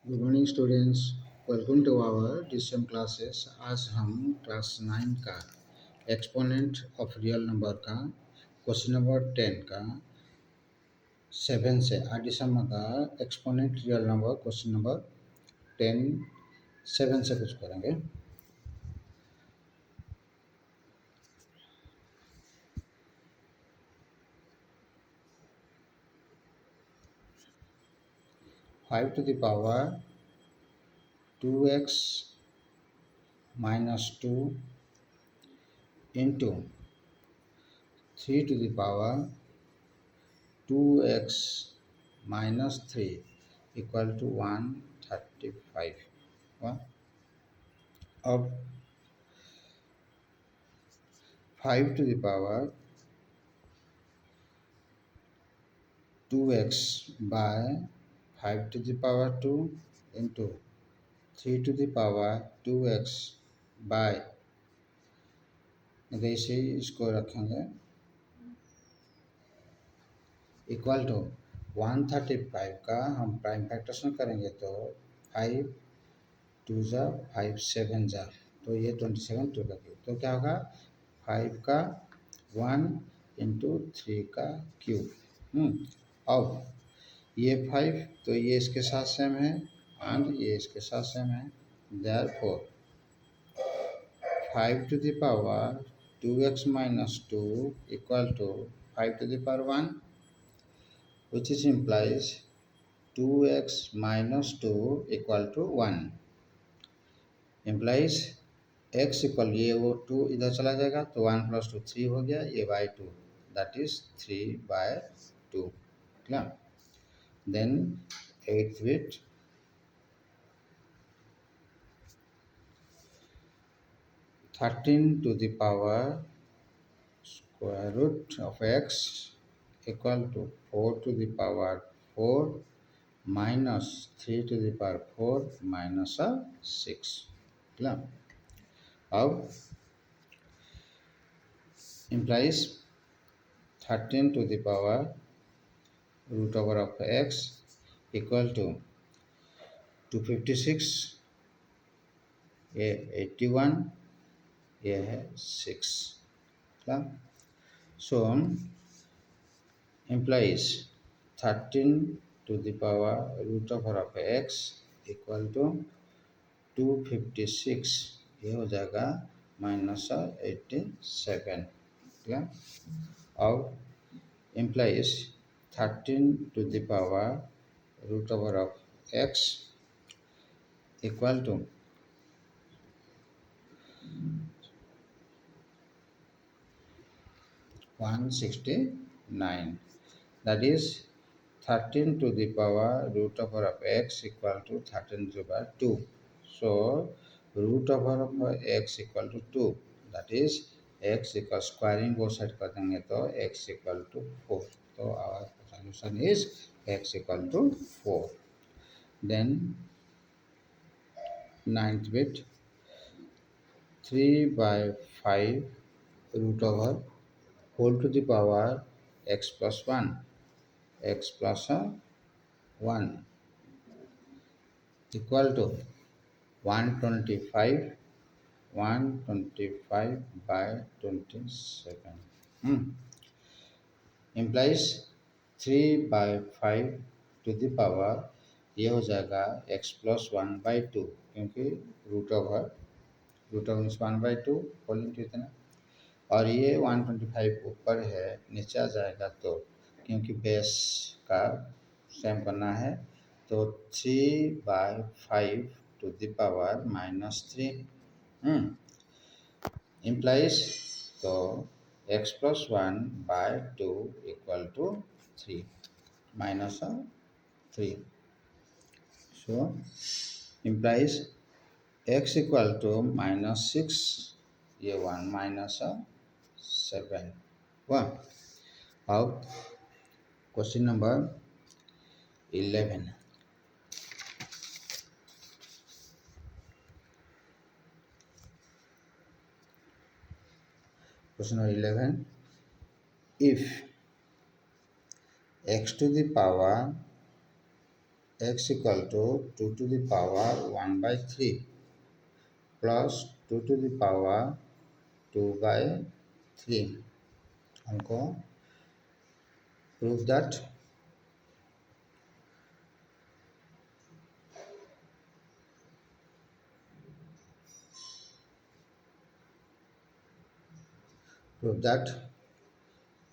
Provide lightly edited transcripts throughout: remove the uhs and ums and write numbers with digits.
Good morning students. Welcome to our डिस्टम classes. आज हम क्लास 9 का एक्सपोनेंट ऑफ रियल नंबर का क्वेश्चन नंबर 10 का 7 से एडिशन का exponent real number question number 10 7 से कुछ करेंगे। Five to the power 2x minus 2 into 3 to the power 2x minus 3 equal to 135। अब 5 to the power 2x by 5 to the power 2 into 3 to the power 2x by, जैसे इसको रखेंगे equal to 135 का हम prime factorisation करेंगे तो 5 to जा 5 7 जा, तो ये 27 टू लगे तो क्या होगा 5 का 1 इंटू 3 का क्यूब। अब ये 5 तो ये इसके साथ सेम है एंड ये इसके साथ सेम है। Therefore 5 to the power 2x minus 2 equal to 5 to the power 1, which is implies 2x minus 2 equal to 1 implies x equal, ये वो 2 इधर चला जाएगा तो 1 प्लस 2 3 हो गया, ये by 2 that is 3/2। Clear? Then 8th bit 13 to the power square root of x equal to 4 to the power 4 minus 3 to the power 4 minus 6। Clear? अब implies 13 to the power root over of x equal to 256, ये 81, ये है 6। Clear? So implies 13 to the power root over of x equal to 256, ये हो जाएगा minus 87। क्या? अब implies 13 to the power root over of x equal to 169, that is 13 to the power root over of x equal to 13 to the power 2, so root over of x equal to 2, that is x equal squaring both side कर देंगे तो x equal to 4, तो our solution is x equal to 4। then 9th bit 3/5 root over whole to the power x plus 1, x plus 1 equal to 125, 125/27 implies 3/5 to the power, ये हो जाएगा x plus 1/2, क्योंकि root over means 1/2 whole into इतना, और ये 125 ऊपर है नीचे आ जाएगा तो क्योंकि बेस का सेम करना है तो 3/5 टू द पावर -3 इम्प्लाइज, तो x plus 1/2 equal to 3 -3, so implies x equal to -6, ये 1 -7 हुआ। अब question number 11, question number 11, if x to the power x equal to 2 to the power 1/3 plus 2 to the power 2/3। हमको prove that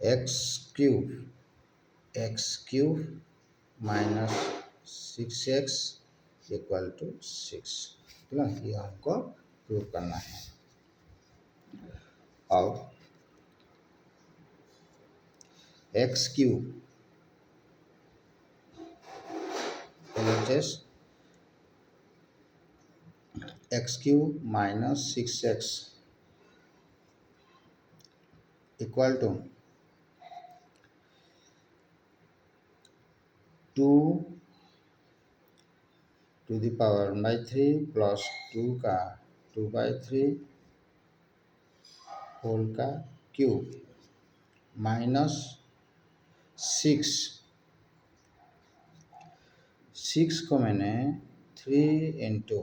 x cube minus 6x equal to 6। ठीक है, ये हमको prove करना है। और x cube x cube minus 6x equal to 2 to the power 1/3 plus 2 का 2/3 whole का क्यूब माइनस 6 को मैंने 3 इंटू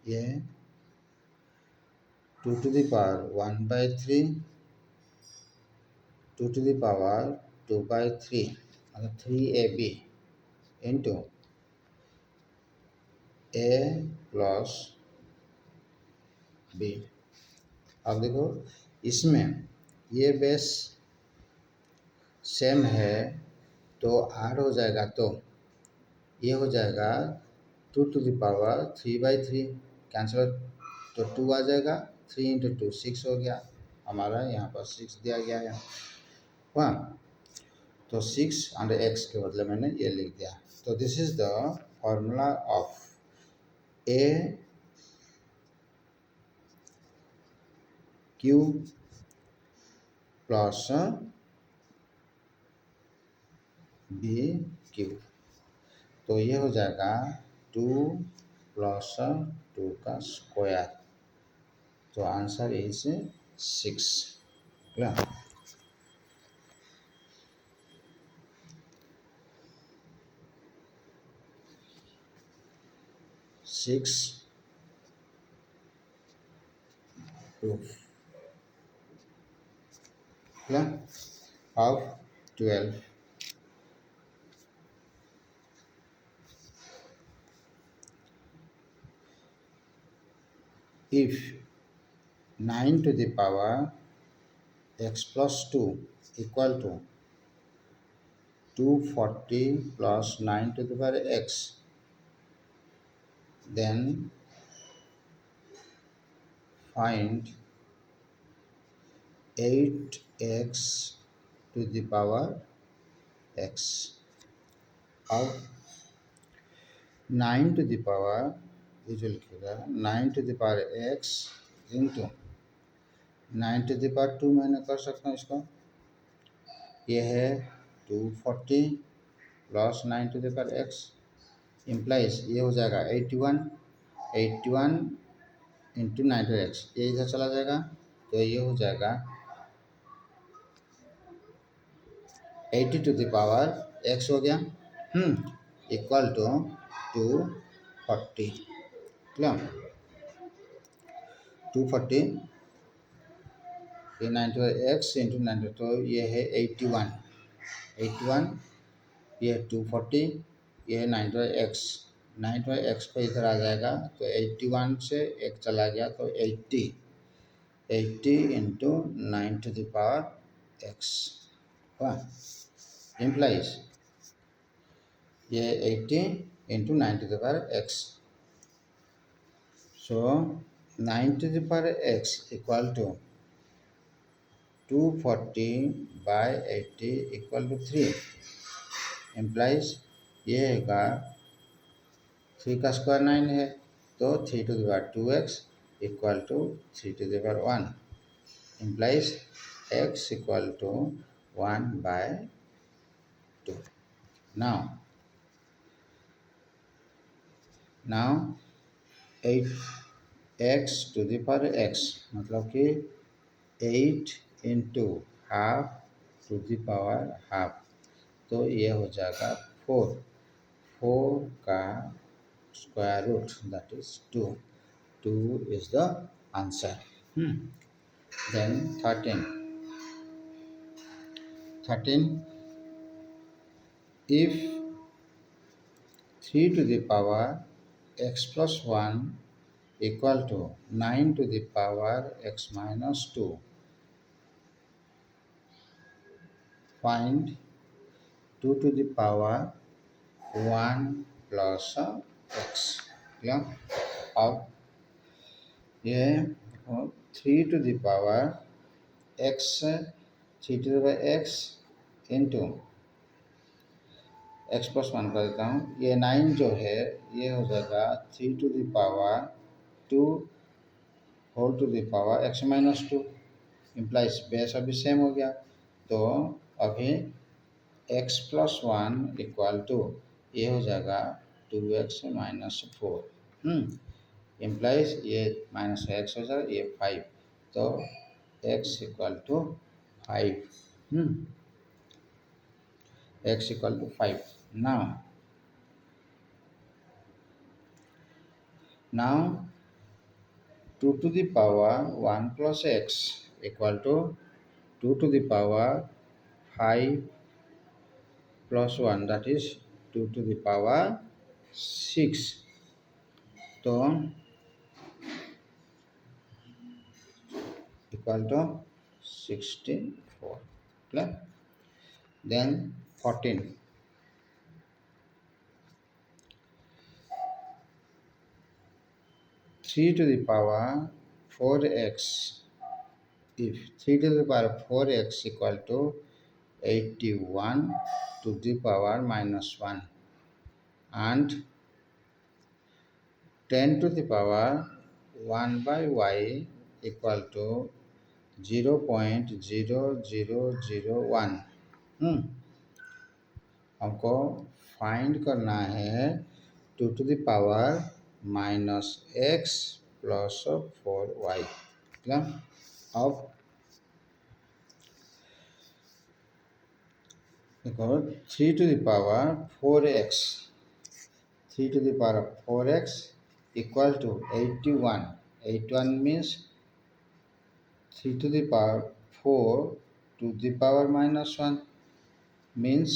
ये 2 to the power 1/3 2 to the power 2/3 मतलब 3ab into a plus b। अब देखो इसमें ये बेस सेम है तो r हो जाएगा, तो ये हो जाएगा 2 to the power 3/3 कैंसिल, तो 2 आ जाएगा, 3 इंटू 2 6 हो गया हमारा, यहाँ पर 6 दिया गया है वहाँ, तो 6 अंडर x के बदले मैंने ये लिख दिया। तो this is the formula of a cube plus b cube, तो ये हो जाएगा 2 प्लस 2 का स्क्वायर, तो answer is 6। 6 proof of 12। If 9 to the power x plus 2 equal to 240 plus 9 to the power x, then find 8x to the power x। अब 9 to the power ये जो लिखेगा 9 to the power x into 9 to the power 2 मैंने कर सकता हूँ इसको, ये है 240 plus 9 to the power x implies ये हो जाएगा 81 इंटू 9 to x, ये इधर चला जाएगा तो ये हो जाएगा 80 to the power x हो गया इक्वल टू 240। क्लियर, 240 ये 9 to x इंटू 9 तो ये है 81 ये 240 ये 9 to x को इधर आ जाएगा तो 81 से एक चला गया तो 80 into 9 to the power x implies ये 80 into 9 to the power x, so 9 to the power x equal to 240/80 equal to 3 implies ये है 3 का स्क्वायर 9 है तो 3 to the power 2x equal to 3 to the power 1 implies x equal to 1/2। now 8x to the power x मतलब कि 8 into half to the power half, तो ये हो जाएगा 4 4 का square root that is 2. 2 is the answer. Then 13. 13, if 3 to the power x plus 1 equal to 9 to the power x minus 2, find 2 to the power 1 plus x. Yeah? अब ये 3 to the power x, 3 to the power x into x plus 1 कर देता हूँ. ये 9 जो है ये हो जाएगा 3 to the power 2 whole to the power x minus 2. Implies base अभी सेम हो गया. तो अभी एक्स प्लस 1 इक्वल टू ये हो जाएगा 2x माइनस 4. इम्प्लाइज ये माइनस एक्स हो जाएगा, ये 5. तो x equal to 5. x equal to 5. Now 2 to the power 1 plus x equal to 2 to the power 5 plus 1, that is 2 to the power 6. तो equal to 64. Clear? Then 14. 3 to the power 4x. If 3 to the power 4x equal to 81 to the power minus 1 and 10 to the power 1 by y equal to 0.0001. हमको find करना है 2 to the power minus x plus 4y. अब देखो 3 to the power 4x, 3 to the power 4x equal to 81. 81 means 3 to the power 4 to the power minus 1 means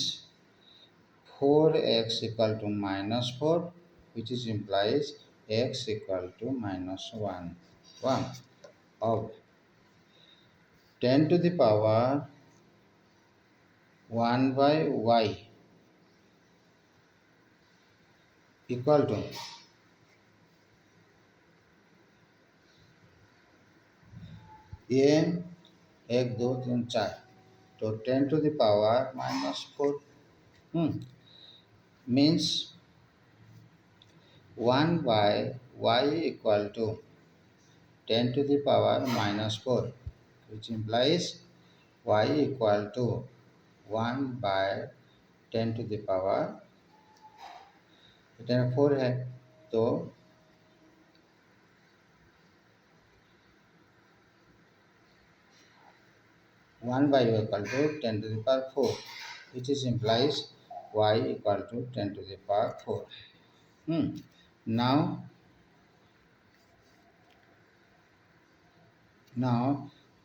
4x equal to minus 4, which is implies x equal to minus 1. Of 10 to the power 1 by y equal to ये 1 2 3 4, तो 10 to the power minus 4 means 1 by y equal to 10 to the power minus 4, which implies y equal to 1 by 10 to the power 4 है. तो 1 by y equal to 10 to the power 4, which is implies y equal to 10 to the power 4. Now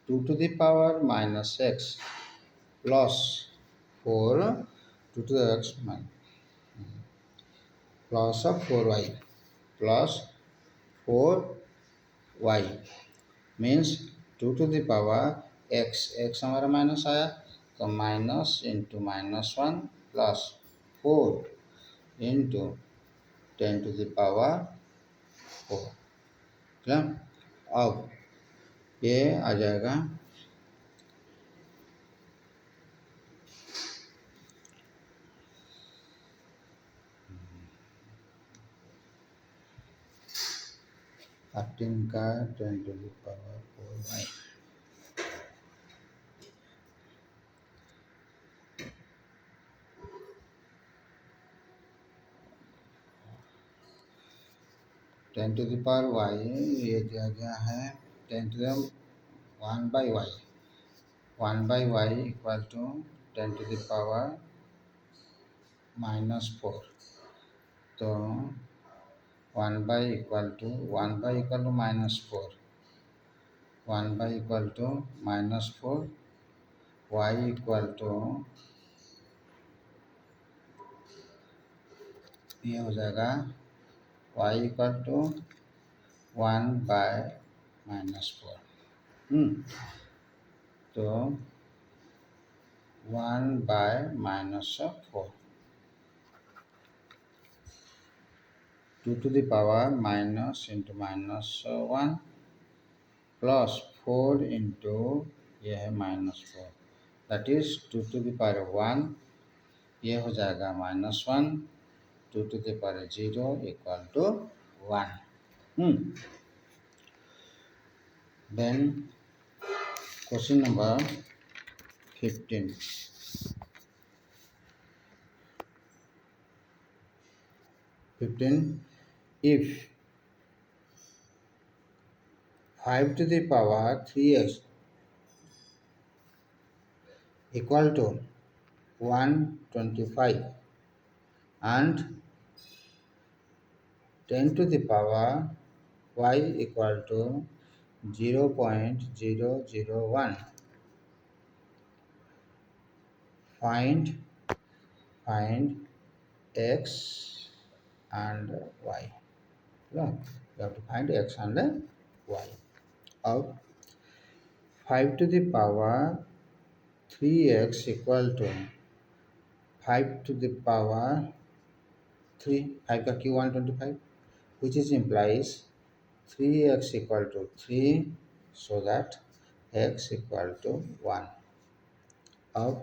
2 to the power minus x plus 4 2 to the x plus of 4y plus 4y means 2 to the power x. x हमारा minus आया तो minus into minus 1 plus 4 into 10 to the power 4. Clear? अब ये आ जाएगा 13 का 10 to the power 4y. Ten to the power y ये दिया गया है 10 to the 1 by y. 1 by y equal to 10 to the power minus 4. तो 1/=1/= -4, 1/=-4, y इक्वल टू ये हो जाएगा y=1/-4। तो 1/-4, 2 to the power minus into -1 plus 4 into ये है -4, that is 2 to the power 1, ये हो जाएगा -1, 2 to the power 0 equal to 1। Then question number 15। If 5 to the power 3x equal to 125 and 10 to the power y equal to 0.001, find x and y। Yeah, you have to find x and y of 5 to the power 3x equal to 5 to the power 3, 5 का Q 125, which is implies 3x equal to 3, so that x equal to 1 of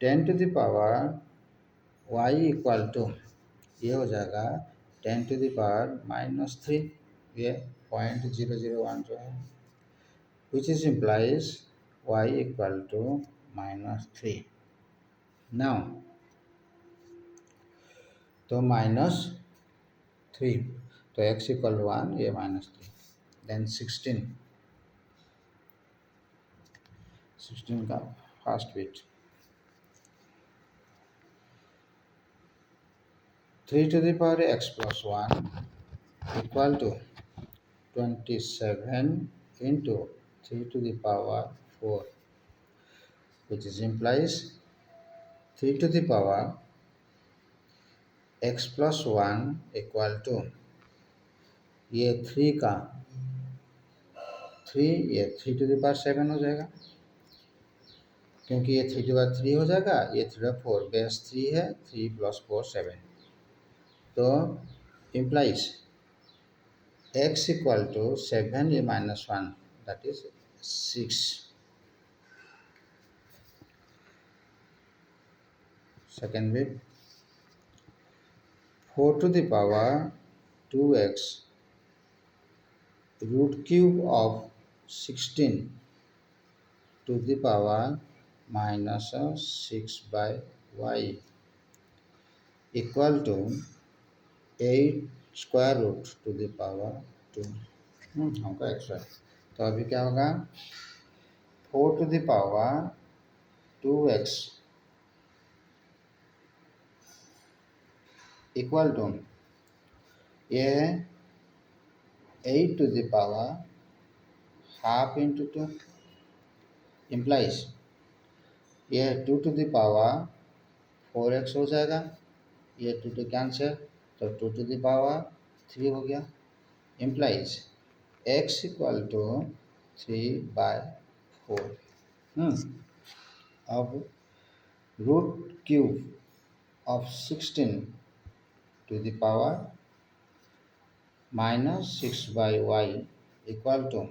10 to the power y equal to ये हो जाएगा 10 to the power -3, ये 0.001 जो है, which is implies y equal to -3। now तो -3, तो x equal to 1, ये -3। then 16 का first bit 3 to the power x plus 1 equal to 27 into 3 to the power 4, which is implies 3 to the power x plus 1 equal to ये 3 का 3, ये 3 to the power 7 हो जाएगा, क्योंकि ये 3 to the power 3 हो जाएगा, ये 3 to the power 4, बेस 3 है, 3 plus 4 7, तो implies x equal to 7 ये -1, that is 6। second bit 4 to the power 2x root cube of 16 to the power -6 by y equal to 8 square root to the power 2। हमको extra, तो अभी क्या होगा 4 to the power 2x equal to ये 8 to the power half into 2 implies ये 2 to the power 4x हो जाएगा, ये 2 to कैंसिल, तो 2 to the power 3 हो गया, इम्प्लाइज x इक्वल टू 3/4। अब root cube of 16 to the power -6 by y equal to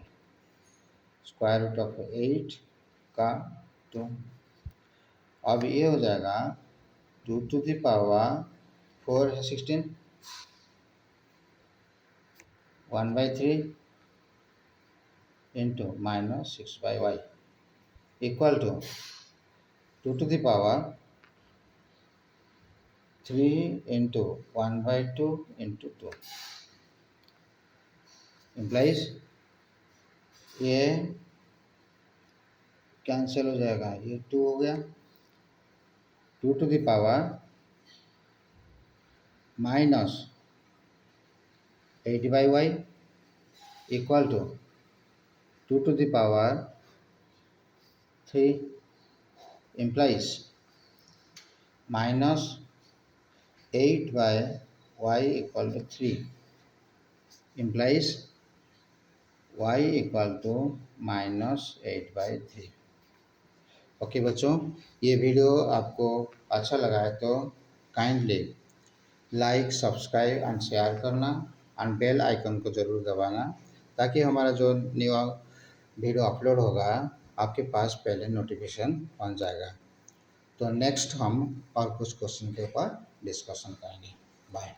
square root of 8 का 2। अब ये हो जाएगा 2 to the power 4 है 16, 1/3 into -6 by y equal to 2 to the power 3 into 1/2 into 2 implies ये cancel हो जाएगा, ये 2 हो गया, 2 to the power minus 8/y equal to 2 to the power 3 implies minus 8/y equal to 3 implies y equal to -8/3। Okay बच्चों, ये video आपको अच्छा लगा है तो kindly like, subscribe and share करना एंड बेल आइकन को ज़रूर दबाना, ताकि हमारा जो न्यू वीडियो अपलोड होगा आपके पास पहले नोटिफिकेशन पहुंच जाएगा। तो नेक्स्ट हम और कुछ क्वेश्चन के ऊपर डिस्कशन करेंगे। बाय।